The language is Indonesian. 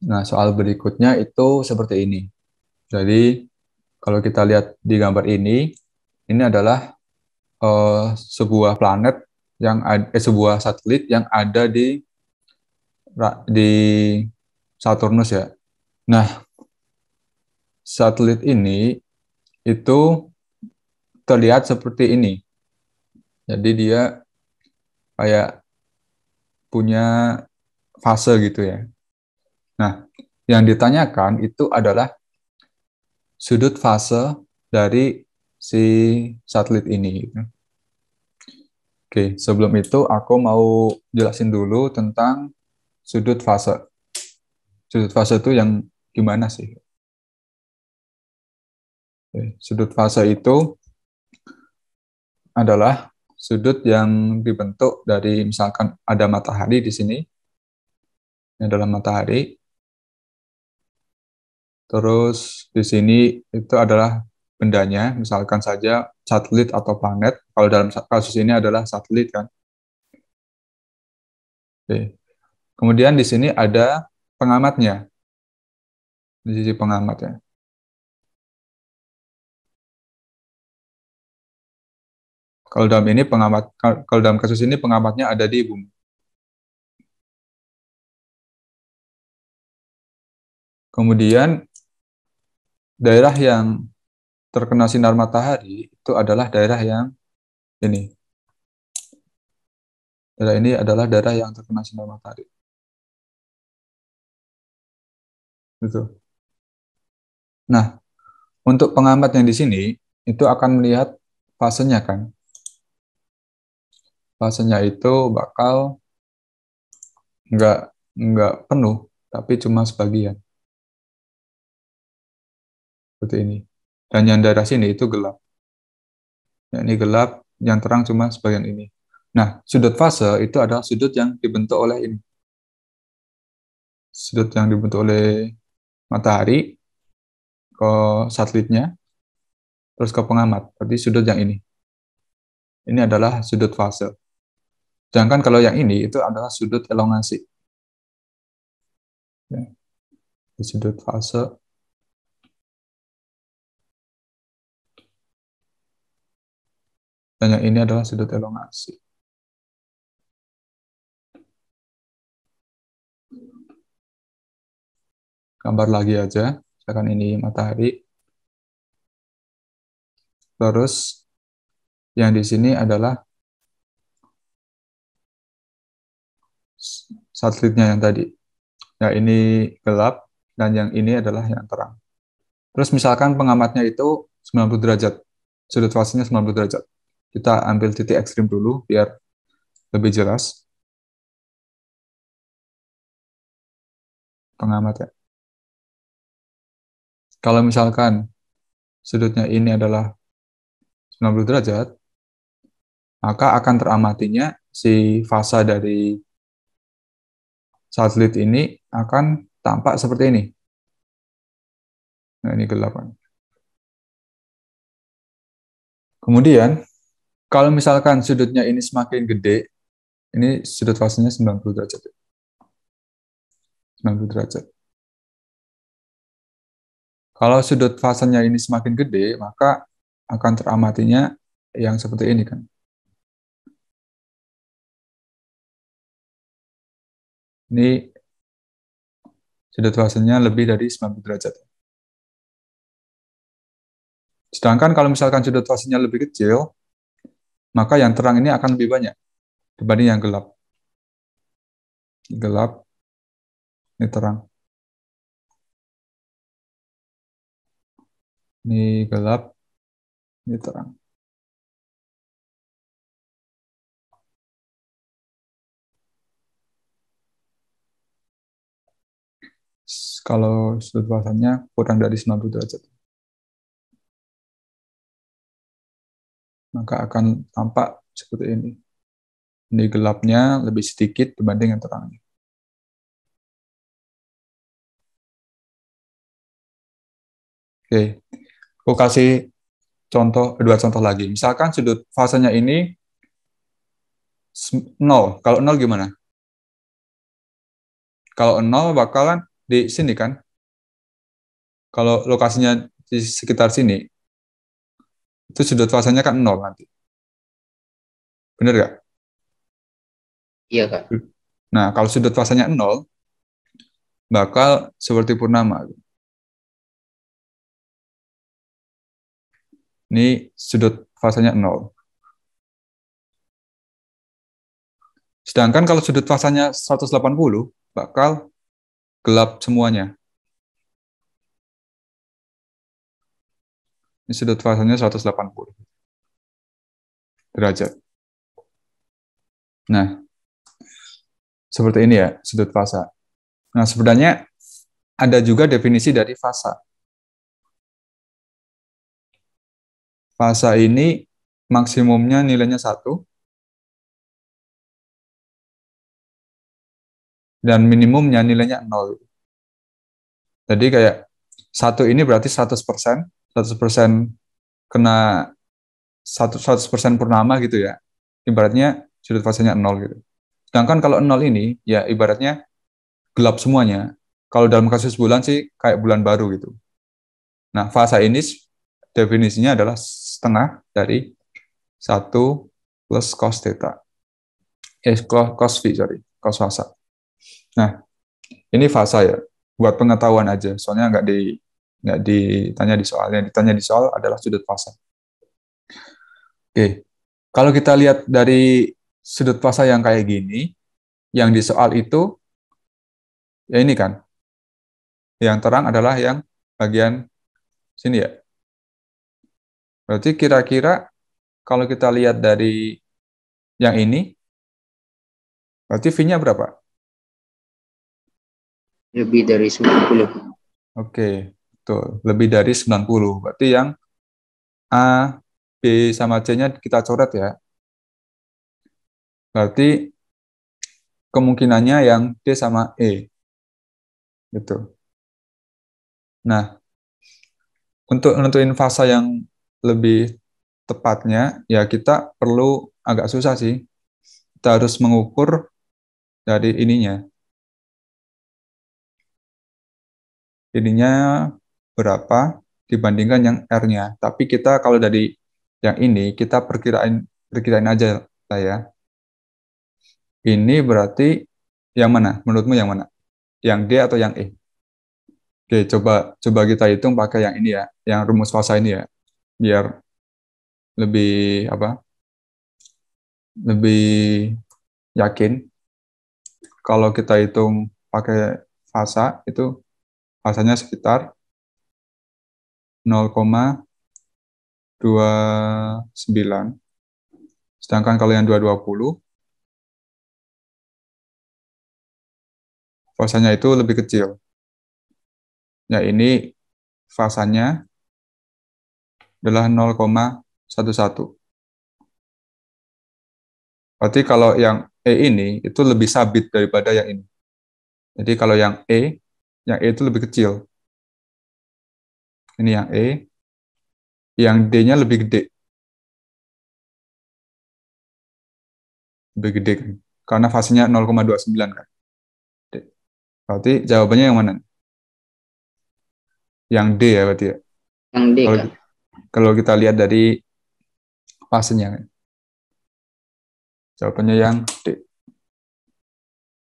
Nah, soal berikutnya itu seperti ini. Jadi, kalau kita lihat di gambar ini adalah sebuah planet sebuah satelit yang ada di Saturnus ya. Nah, satelit ini itu terlihat seperti ini. Jadi dia kayak punya fase gitu ya. Nah, yang ditanyakan itu adalah sudut fase dari si satelit ini, gitu. Oke, sebelum itu aku mau jelasin dulu tentang sudut fase. Sudut fase itu yang gimana sih? Oke, sudut fase itu adalah sudut yang dibentuk dari misalkan ada matahari di sini, ini adalah matahari. Terus di sini itu adalah bendanya, misalkan saja satelit atau planet. Kalau dalam kasus ini adalah satelit kan. Oke. Kemudian di sini ada pengamatnya, di sisi pengamat ya. Kalau dalam kasus ini pengamatnya ada di bumi. Kemudian daerah yang terkena sinar matahari itu adalah daerah yang ini. Daerah ini adalah daerah yang terkena sinar matahari. Gitu. Nah, untuk pengamat yang di sini itu akan melihat fasenya kan. Fasenya itu bakal nggak nggak penuh, tapi cuma sebagian seperti ini. Dan yang daerah sini itu gelap. Ya, ini gelap, yang terang cuma sebagian ini. Nah, sudut fase itu adalah sudut yang dibentuk oleh ini. Sudut yang dibentuk oleh matahari ke satelitnya, terus ke pengamat. Berarti sudut yang ini. Ini adalah sudut fase. Sedangkan kalau yang ini itu adalah sudut elongasi. Ya, sudut fase. Dan yang ini adalah sudut elongasi. Gambar lagi aja. Misalkan ini matahari. Terus yang di sini adalah satelitnya yang tadi. Ya, ini gelap dan yang ini adalah yang terang. Terus misalkan pengamatnya itu 90 derajat. Sudut fasenya 90 derajat. Kita ambil titik ekstrim dulu biar lebih jelas pengamat ya. Kalau misalkan sudutnya ini adalah 90 derajat, maka akan teramatinya si fasa dari satelit ini akan tampak seperti ini. Nah, ini gelap kan. Kemudian, kalau misalkan sudutnya ini semakin gede, ini sudut fasenya 90 derajat. 90 derajat. Kalau sudut fasenya ini semakin gede, maka akan teramatinya yang seperti ini kan. Ini sudut fasenya lebih dari 90 derajat. Sedangkan kalau misalkan sudut fasenya lebih kecil, maka yang terang ini akan lebih banyak dibanding yang gelap. Gelap, ini terang. Ini gelap, ini terang. Kalau sudut fasanya kurang dari 90 derajat, maka akan tampak seperti ini. Ini gelapnya lebih sedikit dibanding yang terangnya. Oke, aku kasih dua contoh lagi. Misalkan sudut fasenya ini 0. Kalau 0 gimana? Kalau 0 bakalan di sini kan. Kalau lokasinya di sekitar sini, itu sudut fasanya kan 0 nanti. Bener nggak? Iya, Kak. Nah, kalau sudut fasanya 0, bakal seperti purnama. Ini sudut fasanya 0. Sedangkan kalau sudut fasanya 180, bakal gelap semuanya. Ini sudut fasanya 180 derajat. Nah, seperti ini ya sudut fasa. Nah, sebenarnya ada juga definisi dari fasa. Fasa ini maksimumnya nilainya 1 dan minimumnya nilainya 0. Jadi kayak 1 ini berarti 100%, 100% kena 100% purnama gitu ya. Ibaratnya sudut fasanya 0 gitu. Sedangkan kalau 0 ini ya ibaratnya gelap semuanya. Kalau dalam kasus bulan sih kayak bulan baru gitu. Nah, fasa ini definisinya adalah setengah dari 1 plus cos theta. Cos V, sorry. Cos fasa. Nah, ini fasa ya. Buat pengetahuan aja. Soalnya nggak ditanya di soal. Yang ditanya di soal adalah sudut fasa. Oke. Kalau kita lihat dari sudut fasa yang kayak gini, yang di soal itu, ya ini kan. Yang terang adalah yang bagian sini ya. Berarti kira-kira kalau kita lihat dari yang ini, berarti V-nya berapa? Lebih dari 90. Oke, betul. Lebih dari 90. Berarti yang A, B, sama C-nya kita coret ya. Berarti kemungkinannya yang D sama E. Gitu. Nah, untuk nentuin fasa yang lebih tepatnya, ya kita perlu agak susah sih. Kita harus mengukur dari ininya. Ininya berapa dibandingkan yang R-nya. Tapi kita kalau dari yang ini, kita perkirain aja lah ya. Ini berarti yang mana? Menurutmu yang mana? Yang D atau yang E? Oke, coba kita hitung pakai yang ini ya, yang rumus fasa ini ya, biar lebih apa? Lebih yakin. Kalau kita hitung pakai fasa itu fasanya sekitar 0,29. Sedangkan kalau yang 220 fasanya itu lebih kecil. Ya ini fasanya adalah 0,11. Berarti kalau yang E ini itu lebih sabit daripada yang ini. Jadi kalau yang E itu lebih kecil. Ini yang E, yang D-nya lebih gede. Lebih gede kan. Karena fasenya 0,29 kan. Berarti jawabannya yang mana? Yang D ya berarti ya. Yang D, Kalau Kak. kalau kita lihat dari fasenya kan. Jawabannya yang D.